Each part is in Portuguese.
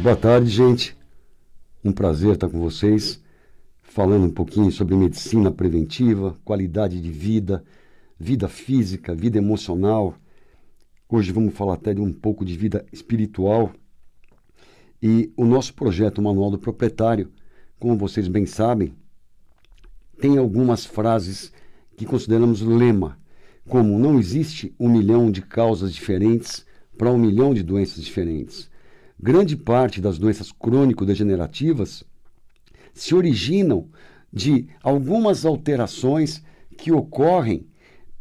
Boa tarde, gente. Um prazer estar com vocês, falando um pouquinho sobre medicina preventiva, qualidade de vida, vida física, vida emocional. Hoje vamos falar até de um pouco de vida espiritual. E o nosso projeto Manual do Proprietário, como vocês bem sabem, tem algumas frases que consideramos lema, como não existe 1 milhão de causas diferentes para 1 milhão de doenças diferentes. Grande parte das doenças crônico-degenerativas se originam de algumas alterações que ocorrem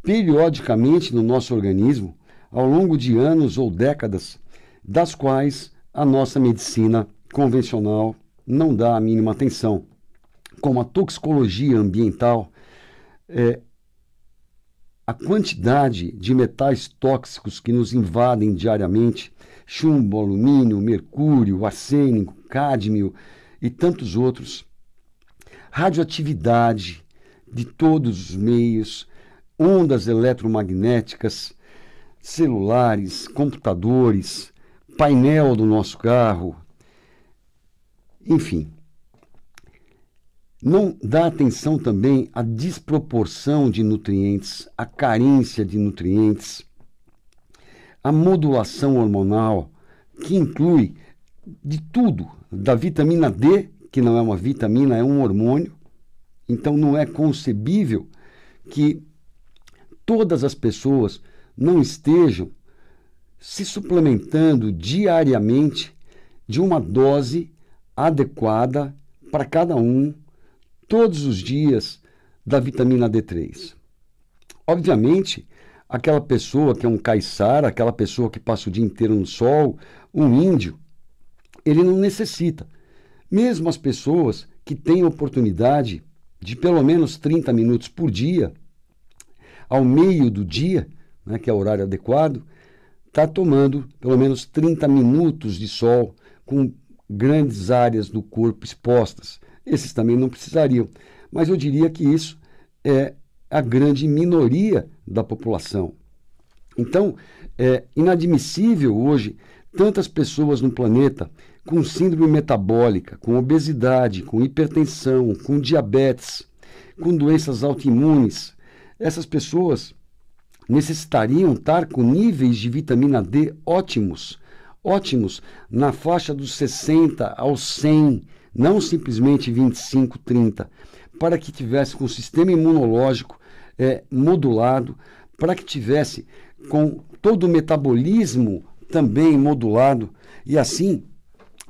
periodicamente no nosso organismo ao longo de anos ou décadas, das quais a nossa medicina convencional não dá a mínima atenção, como a toxicologia ambiental, a quantidade de metais tóxicos que nos invadem diariamente, chumbo, alumínio, mercúrio, arsênico, cádmio e tantos outros, radioatividade de todos os meios, ondas eletromagnéticas, celulares, computadores, painel do nosso carro, enfim. Não dá atenção também à desproporção de nutrientes, à carência de nutrientes, a modulação hormonal, que inclui de tudo, da vitamina D, que não é uma vitamina, é um hormônio. Então não é concebível que todas as pessoas não estejam se suplementando diariamente de uma dose adequada para cada um, todos os dias, da vitamina D3. Obviamente, aquela pessoa que é um caiçara, aquela pessoa que passa o dia inteiro no sol, um índio, ele não necessita. Mesmo as pessoas que têm oportunidade de pelo menos 30 minutos por dia, ao meio do dia, né, que é o horário adequado, está tomando pelo menos 30 minutos de sol com grandes áreas do corpo expostas. Esses também não precisariam. Mas eu diria que isso é a grande minoria da população. Então, é inadmissível hoje tantas pessoas no planeta com síndrome metabólica, com obesidade, com hipertensão, com diabetes, com doenças autoimunes. Essas pessoas necessitariam estar com níveis de vitamina D ótimos na faixa dos 60 aos 100, não simplesmente 25, 30, para que tivesse com o sistema imunológico modulado, para que tivesse com todo o metabolismo também modulado, e assim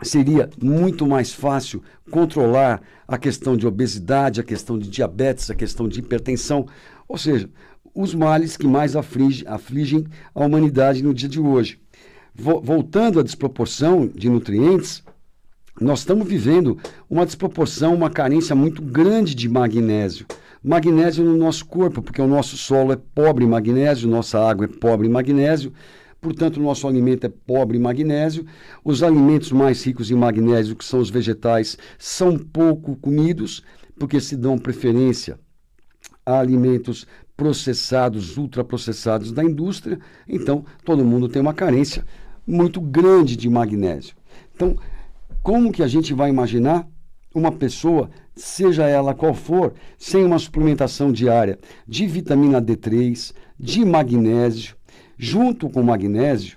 seria muito mais fácil controlar a questão de obesidade, a questão de diabetes, a questão de hipertensão, ou seja, os males que mais afligem a humanidade no dia de hoje. Voltando à desproporção de nutrientes, nós estamos vivendo uma desproporção, uma carência muito grande de magnésio. Magnésio no nosso corpo, porque o nosso solo é pobre em magnésio, nossa água é pobre em magnésio, portanto o nosso alimento é pobre em magnésio. Os alimentos mais ricos em magnésio, que são os vegetais, são pouco comidos, porque se dão preferência a alimentos processados, ultraprocessados da indústria. Então todo mundo tem uma carência muito grande de magnésio. Então, como que a gente vai imaginar uma pessoa, seja ela qual for, sem uma suplementação diária de vitamina D3, de magnésio? Junto com o magnésio,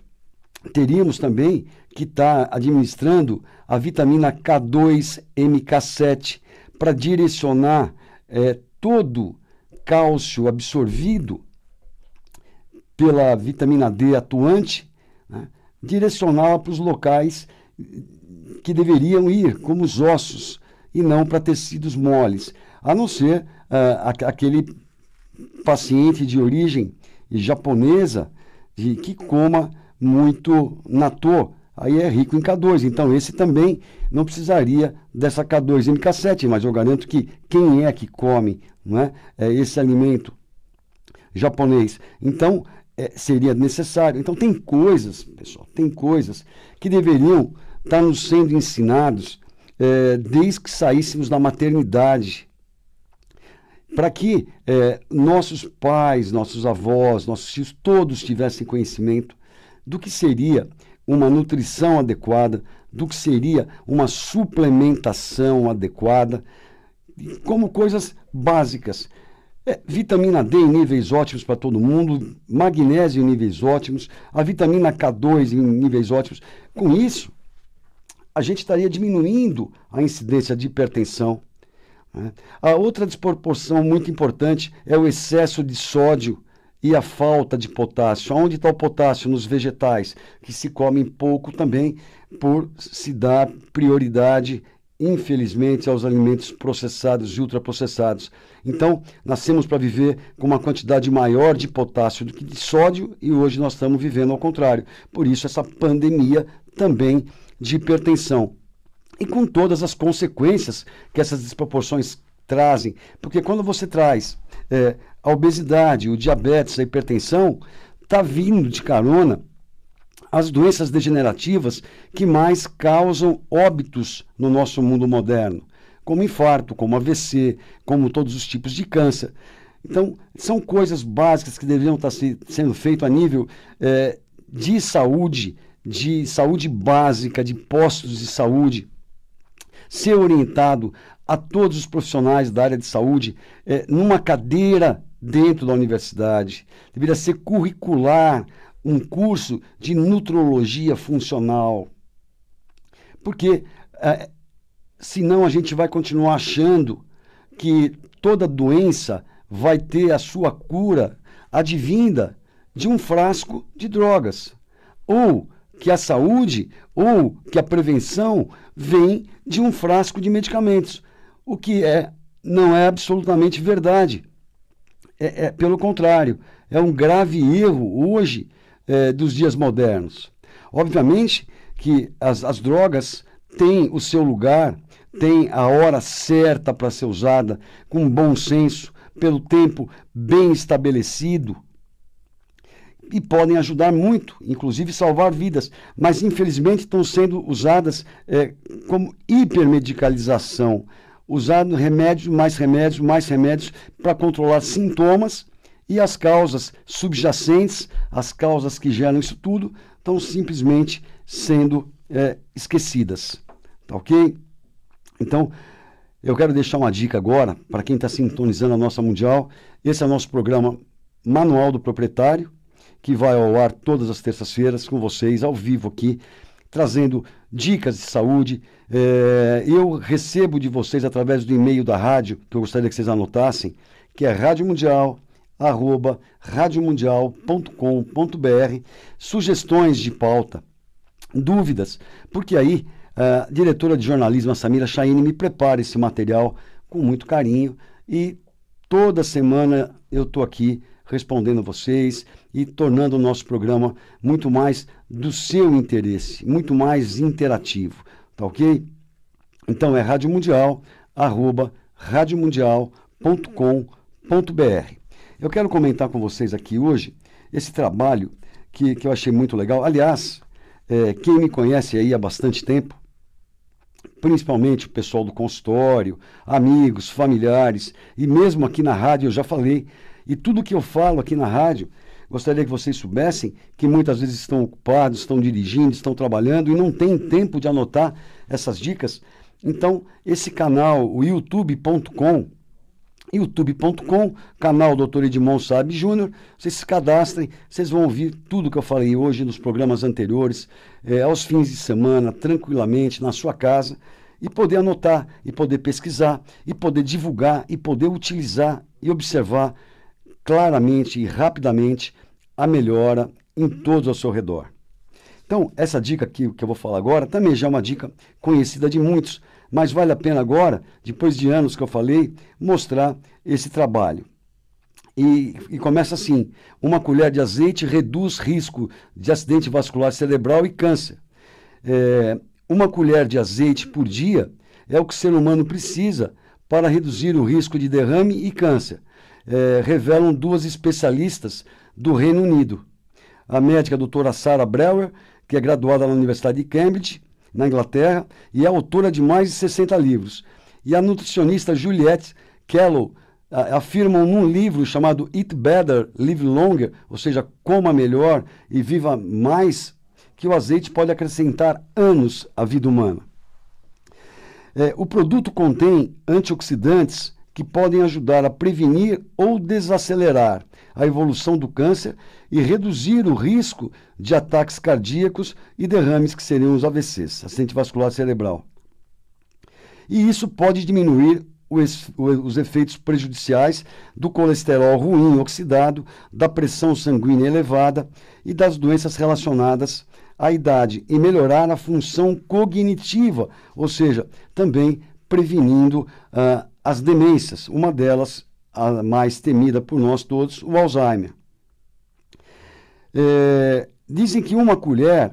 teríamos também que estar administrando a vitamina K2, MK7, para direcionar todo cálcio absorvido pela vitamina D atuante, né, direcioná-la para os locais que deveriam ir, como os ossos, e não para tecidos moles, a não ser aquele paciente de origem japonesa que coma muito natô, aí é rico em K2, então esse também não precisaria dessa K2 MK7, mas eu garanto que quem é que come, não é, esse alimento japonês? Então, seria necessário. Então tem coisas, pessoal, tem coisas que deveriam estar nos sendo ensinados desde que saíssemos da maternidade, para que nossos pais, nossos avós, nossos filhos, todos tivessem conhecimento do que seria uma nutrição adequada, do que seria uma suplementação adequada, como coisas básicas. Vitamina D em níveis ótimos para todo mundo, magnésio em níveis ótimos, a vitamina K2 em níveis ótimos. Com isso, a gente estaria diminuindo a incidência de hipertensão, né? A outra desproporção muito importante é o excesso de sódio e a falta de potássio. Onde está o potássio? Nos vegetais, que se comem pouco também, por se dar prioridade, infelizmente, aos alimentos processados e ultraprocessados. Então, nascemos para viver com uma quantidade maior de potássio do que de sódio, e hoje nós estamos vivendo ao contrário. Por isso, essa pandemia também de hipertensão. E com todas as consequências que essas desproporções trazem. Porque quando você traz a obesidade, o diabetes, a hipertensão, está vindo de carona as doenças degenerativas que mais causam óbitos no nosso mundo moderno, como infarto, como AVC, como todos os tipos de câncer. Então, são coisas básicas que deveriam estar sendo feitas a nível de saúde básica, de postos de saúde, ser orientado a todos os profissionais da área de saúde numa cadeira dentro da universidade. Deveria ser curricular um curso de nutrologia funcional. Porque senão a gente vai continuar achando que toda doença vai ter a sua cura advinda de um frasco de drogas. Ou que a saúde ou que a prevenção vem de um frasco de medicamentos. O que não é absolutamente verdade. Pelo contrário, é um grave erro hoje dos dias modernos. Obviamente que as drogas têm o seu lugar, têm a hora certa para ser usada, com bom senso, pelo tempo bem estabelecido, e podem ajudar muito, inclusive salvar vidas, mas infelizmente estão sendo usadas como hipermedicalização, usando mais remédios para controlar sintomas, e as causas subjacentes, as causas que geram isso tudo, estão simplesmente sendo esquecidas. Tá ok? Então, eu quero deixar uma dica agora, para quem está sintonizando a nossa Mundial. Esse é o nosso programa Manual do Proprietário, que vai ao ar todas as terças-feiras com vocês, ao vivo aqui, trazendo dicas de saúde. Eu recebo de vocês através do e-mail da rádio, que eu gostaria que vocês anotassem, que é radiomundial@radiomundial.com.br, sugestões de pauta, dúvidas, porque aí a diretora de jornalismo, a Samira Chaine, me prepara esse material com muito carinho, e toda semana eu estou aqui respondendo a vocês e tornando o nosso programa muito mais do seu interesse, muito mais interativo, tá ok? Então é radiomundial@radiomundial.com.br. Eu quero comentar com vocês aqui hoje esse trabalho que eu achei muito legal. Aliás, quem me conhece aí há bastante tempo, principalmente o pessoal do consultório, amigos, familiares, e mesmo aqui na rádio eu já falei, e tudo que eu falo aqui na rádio, gostaria que vocês soubessem que muitas vezes estão ocupados, estão dirigindo, estão trabalhando e não têm tempo de anotar essas dicas. Então, esse canal, o youtube.com, canal Dr. Edmond Saab Júnior, vocês se cadastrem, vocês vão ouvir tudo que eu falei hoje nos programas anteriores, aos fins de semana, tranquilamente, na sua casa, e poder anotar, e poder pesquisar, e poder divulgar, e poder utilizar e observar claramente e rapidamente a melhora em todos ao seu redor. Então, essa dica aqui que eu vou falar agora também já é uma dica conhecida de muitos, mas vale a pena agora, depois de anos que eu falei, mostrar esse trabalho. E começa assim: uma colher de azeite reduz risco de acidente vascular cerebral e câncer. Uma colher de azeite por dia é o que o ser humano precisa para reduzir o risco de derrame e câncer. Revelam duas especialistas do Reino Unido. A médica doutora Sarah Brewer, que é graduada na Universidade de Cambridge, na Inglaterra, e é autora de mais de 60 livros. E a nutricionista Juliette Kellow afirmam num livro chamado Eat Better, Live Longer, ou seja, coma melhor e viva mais, que o azeite pode acrescentar anos à vida humana. O produto contém antioxidantes que podem ajudar a prevenir ou desacelerar a evolução do câncer e reduzir o risco de ataques cardíacos e derrames, que seriam os AVCs, acidente vascular cerebral. E isso pode diminuir os efeitos prejudiciais do colesterol ruim oxidado, da pressão sanguínea elevada e das doenças relacionadas à idade, e melhorar a função cognitiva, ou seja, também prevenindo as demências, uma delas, a mais temida por nós todos, o Alzheimer. Dizem que uma colher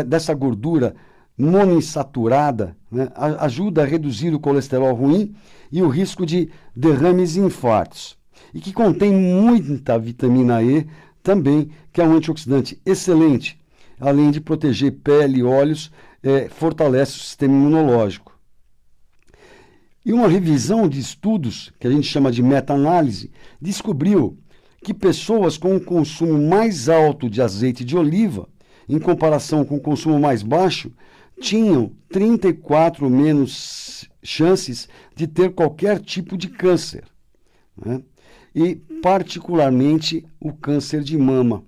dessa gordura monoinsaturada, né, ajuda a reduzir o colesterol ruim e o risco de derrames e infartos. E que contém muita vitamina E também, que é um antioxidante excelente, além de proteger pele e olhos, fortalece o sistema imunológico. E uma revisão de estudos, que a gente chama de meta-análise, descobriu que pessoas com um consumo mais alto de azeite de oliva, em comparação com o consumo mais baixo, tinham 34 menos chances de ter qualquer tipo de câncer, né? E particularmente o câncer de mama.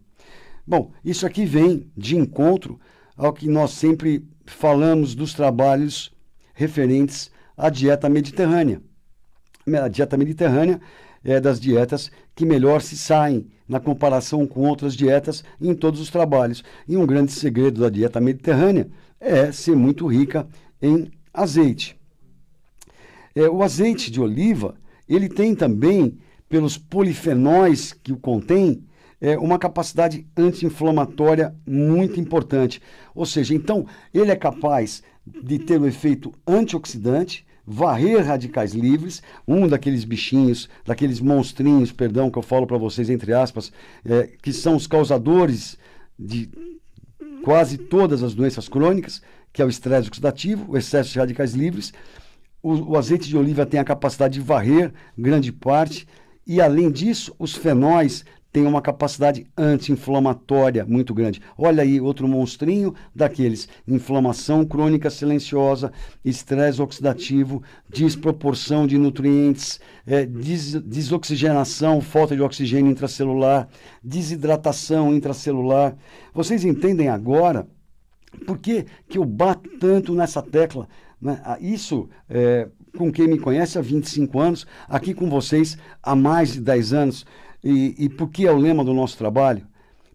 Bom, isso aqui vem de encontro ao que nós sempre falamos dos trabalhos referentes à dieta mediterrânea. A dieta mediterrânea é das dietas que melhor se saem na comparação com outras dietas em todos os trabalhos. E um grande segredo da dieta mediterrânea é ser muito rica em azeite. O azeite de oliva, ele tem também, pelos polifenóis que o contém, uma capacidade anti-inflamatória muito importante. Ou seja, então, ele é capaz de ter o efeito antioxidante, varrer radicais livres, um daqueles bichinhos, daqueles monstrinhos, perdão, que eu falo para vocês, entre aspas, que são os causadores de quase todas as doenças crônicas, que é o estresse oxidativo, o excesso de radicais livres. O azeite de oliva tem a capacidade de varrer grande parte, e além disso, os fenóis têm uma capacidade anti-inflamatória muito grande. Olha aí, outro monstrinho daqueles: inflamação crônica silenciosa, estresse oxidativo, desproporção de nutrientes, desoxigenação, falta de oxigênio intracelular, desidratação intracelular. Vocês entendem agora por que eu bato tanto nessa tecla, né? Isso, com quem me conhece há 25 anos, aqui com vocês há mais de 10 anos. E por que é o lema do nosso trabalho?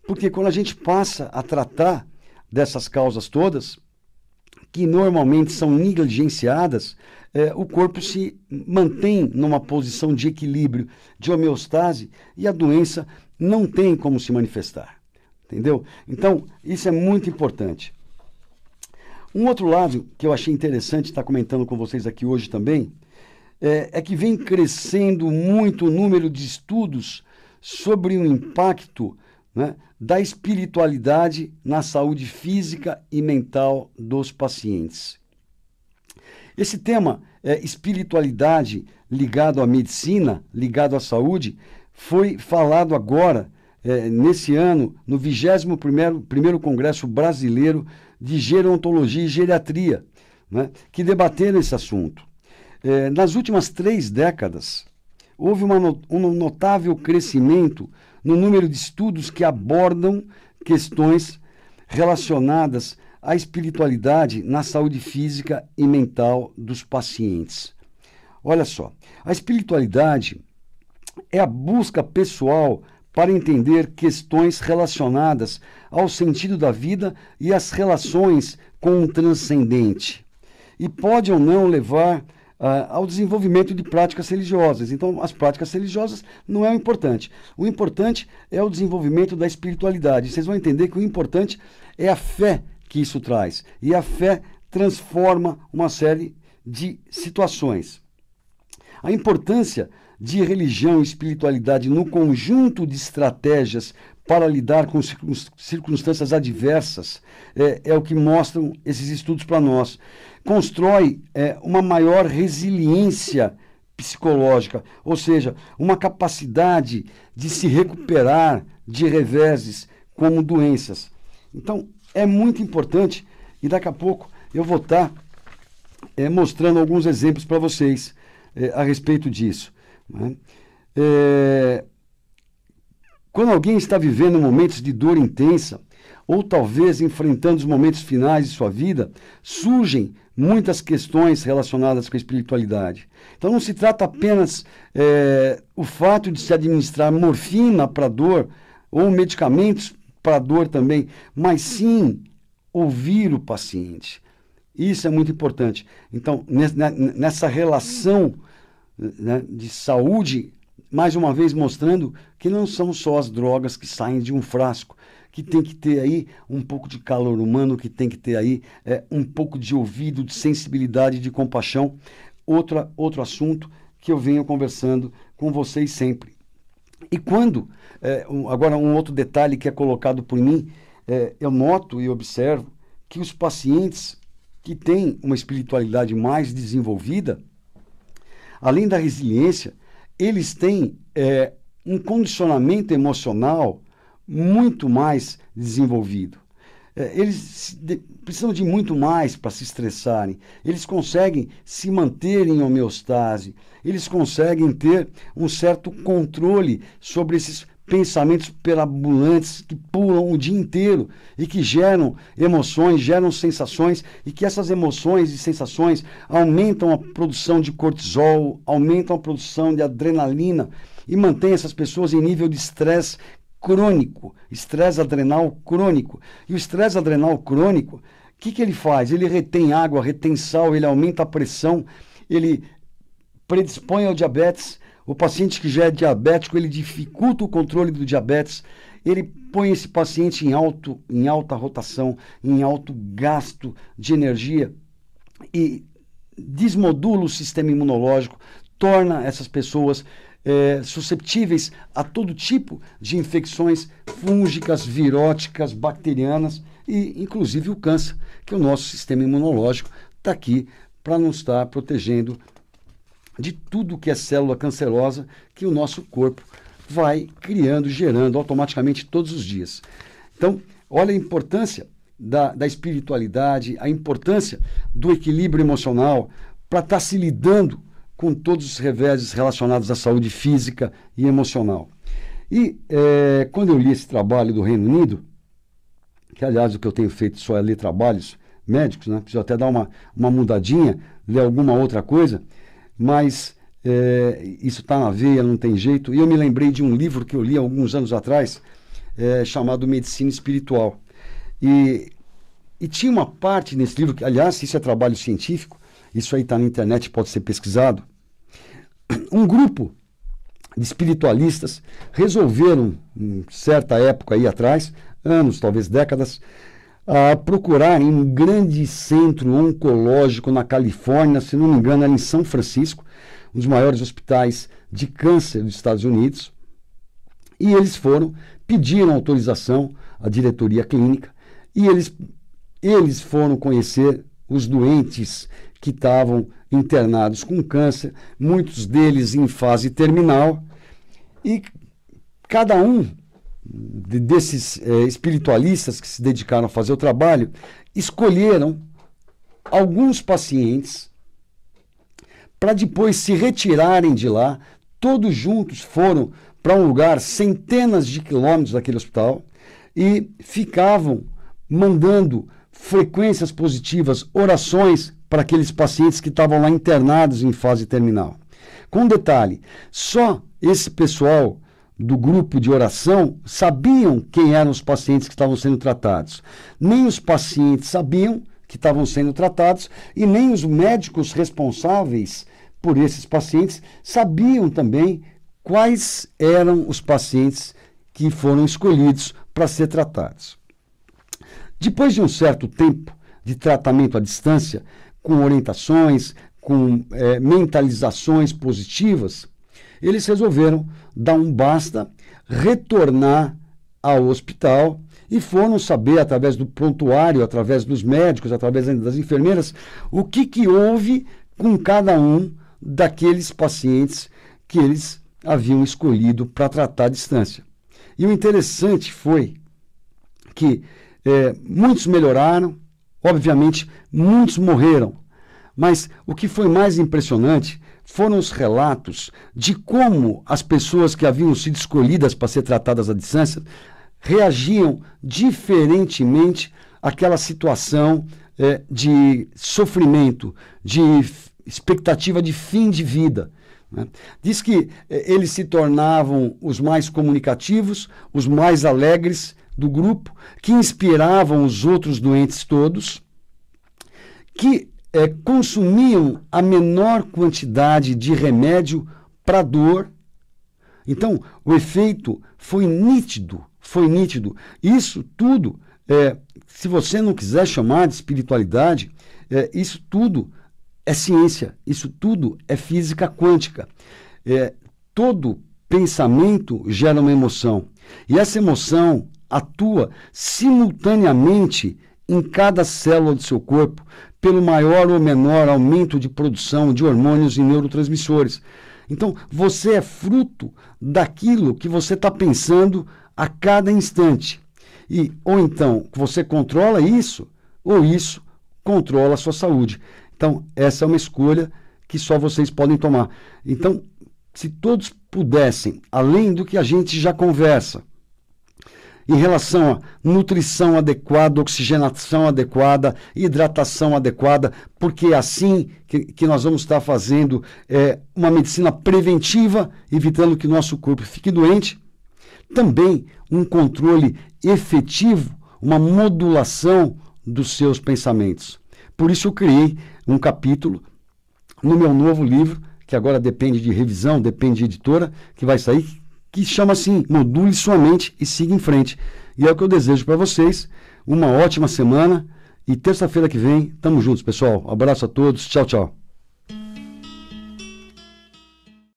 Porque quando a gente passa a tratar dessas causas todas, que normalmente são negligenciadas, o corpo se mantém numa posição de equilíbrio, de homeostase, e a doença não tem como se manifestar. Entendeu? Então, isso é muito importante. Um outro lado que eu achei interessante estar comentando com vocês aqui hoje também, é que vem crescendo muito o número de estudos sobre o impacto, né, da espiritualidade na saúde física e mental dos pacientes. Esse tema, espiritualidade ligado à medicina, ligado à saúde, foi falado agora, nesse ano, no 21º Congresso Brasileiro de Gerontologia e Geriatria, né, que debateram esse assunto. Nas últimas 3 décadas, houve um notável crescimento no número de estudos que abordam questões relacionadas à espiritualidade na saúde física e mental dos pacientes. Olha só, a espiritualidade é a busca pessoal para entender questões relacionadas ao sentido da vida e às relações com o transcendente, e pode ou não levar ao desenvolvimento de práticas religiosas. Então, as práticas religiosas não é o importante. O importante é o desenvolvimento da espiritualidade. Vocês vão entender que o importante é a fé que isso traz. E a fé transforma uma série de situações. A importância de religião e espiritualidade no conjunto de estratégias para lidar com circunstâncias adversas é o que mostram esses estudos para nós. Constrói uma maior resiliência psicológica, ou seja, uma capacidade de se recuperar de reveses como doenças. Então, é muito importante e daqui a pouco eu vou estar mostrando alguns exemplos para vocês a respeito disso, né? Quando alguém está vivendo momentos de dor intensa, ou talvez enfrentando os momentos finais de sua vida, surgem muitas questões relacionadas com a espiritualidade. Então não se trata apenas o fato de se administrar morfina para dor, ou medicamentos para dor também, mas sim ouvir o paciente. Isso é muito importante. Então, nessa relação, né, de saúde, mais uma vez mostrando que não são só as drogas que saem de um frasco, que tem que ter aí um pouco de calor humano, que tem que ter aí um pouco de ouvido, de sensibilidade, de compaixão. Outro assunto que eu venho conversando com vocês sempre. E quando, agora um outro detalhe que é colocado por mim, eu noto e observo que os pacientes que têm uma espiritualidade mais desenvolvida, além da resiliência, eles têm um condicionamento emocional muito mais desenvolvido. Eles precisam de muito mais para se estressarem. Eles conseguem se manter em homeostase. Eles conseguem ter um certo controle sobre esses pensamentos perabulantes que pulam o dia inteiro e que geram emoções, geram sensações, e que essas emoções e sensações aumentam a produção de cortisol, aumentam a produção de adrenalina e mantêm essas pessoas em nível de estresse crônico, estresse adrenal crônico. E o estresse adrenal crônico, o que ele faz? Ele retém água, retém sal, ele aumenta a pressão, ele predispõe ao diabetes. O paciente que já é diabético, ele dificulta o controle do diabetes, ele põe esse paciente em alta rotação, em alto gasto de energia e desmodula o sistema imunológico, torna essas pessoas susceptíveis a todo tipo de infecções fúngicas, viróticas, bacterianas e inclusive o câncer, que o nosso sistema imunológico está aqui para nos estar protegendo de tudo que é célula cancerosa que o nosso corpo vai criando, gerando automaticamente todos os dias. Então, olha a importância da espiritualidade, a importância do equilíbrio emocional para estar se lidando com todos os reveses relacionados à saúde física e emocional. E quando eu li esse trabalho do Reino Unido, que aliás o que eu tenho feito só é ler trabalhos médicos, né? Preciso até dar uma mudadinha, ler alguma outra coisa, mas isso está na veia, não tem jeito. E eu me lembrei de um livro que eu li há alguns anos atrás, chamado Medicina Espiritual. E tinha uma parte nesse livro, que aliás, isso é trabalho científico, isso aí está na internet, pode ser pesquisado. Um grupo de espiritualistas resolveram, em certa época aí atrás, anos, talvez décadas, a procurarem um grande centro oncológico na Califórnia, se não me engano, era em São Francisco, um dos maiores hospitais de câncer dos Estados Unidos. E eles pediram autorização à diretoria clínica, e eles foram conhecer os doentes que estavam internados com câncer, muitos deles em fase terminal, e cada um desses espiritualistas que se dedicaram a fazer o trabalho, escolheram alguns pacientes para depois se retirarem de lá. Todos juntos foram para um lugar centenas de quilômetros daquele hospital e ficavam mandando frequências positivas, orações para aqueles pacientes que estavam lá internados em fase terminal. Com detalhe, só esse pessoal do grupo de oração sabiam quem eram os pacientes que estavam sendo tratados. Nem os pacientes sabiam que estavam sendo tratados e nem os médicos responsáveis por esses pacientes sabiam também quais eram os pacientes que foram escolhidos para ser tratados. Depois de um certo tempo de tratamento à distância, com orientações, com mentalizações positivas, eles resolveram dar um basta, retornar ao hospital e foram saber, através do prontuário, através dos médicos, através das enfermeiras, o que houve com cada um daqueles pacientes que eles haviam escolhido para tratar à distância. E o interessante foi que muitos melhoraram, obviamente muitos morreram, mas o que foi mais impressionante foram os relatos de como as pessoas que haviam sido escolhidas para ser tratadas à distância reagiam diferentemente àquela situação de sofrimento, de expectativa de fim de vida. Né? Diz que eles se tornavam os mais comunicativos, os mais alegres do grupo, que inspiravam os outros doentes todos, que consumiam a menor quantidade de remédio para dor. Então, o efeito foi nítido, foi nítido. Isso tudo, se você não quiser chamar de espiritualidade, isso tudo é ciência, isso tudo é física quântica. Todo pensamento gera uma emoção, e essa emoção atua simultaneamente em cada célula do seu corpo, pelo maior ou menor aumento de produção de hormônios e neurotransmissores. Então, você é fruto daquilo que você está pensando a cada instante. Ou então, você controla isso, ou isso controla a sua saúde. Então, essa é uma escolha que só vocês podem tomar. Então, se todos pudessem, além do que a gente já conversa, em relação a nutrição adequada, oxigenação adequada, hidratação adequada, porque é assim que nós vamos estar fazendo uma medicina preventiva, evitando que nosso corpo fique doente. Também um controle efetivo, uma modulação dos seus pensamentos. Por isso eu criei um capítulo no meu novo livro, que agora depende de revisão, depende de editora, que vai sair, que chama assim, Module Sua Mente e Siga em Frente. E é o que eu desejo para vocês, uma ótima semana, e terça-feira que vem, tamo juntos, pessoal. Abraço a todos, tchau, tchau.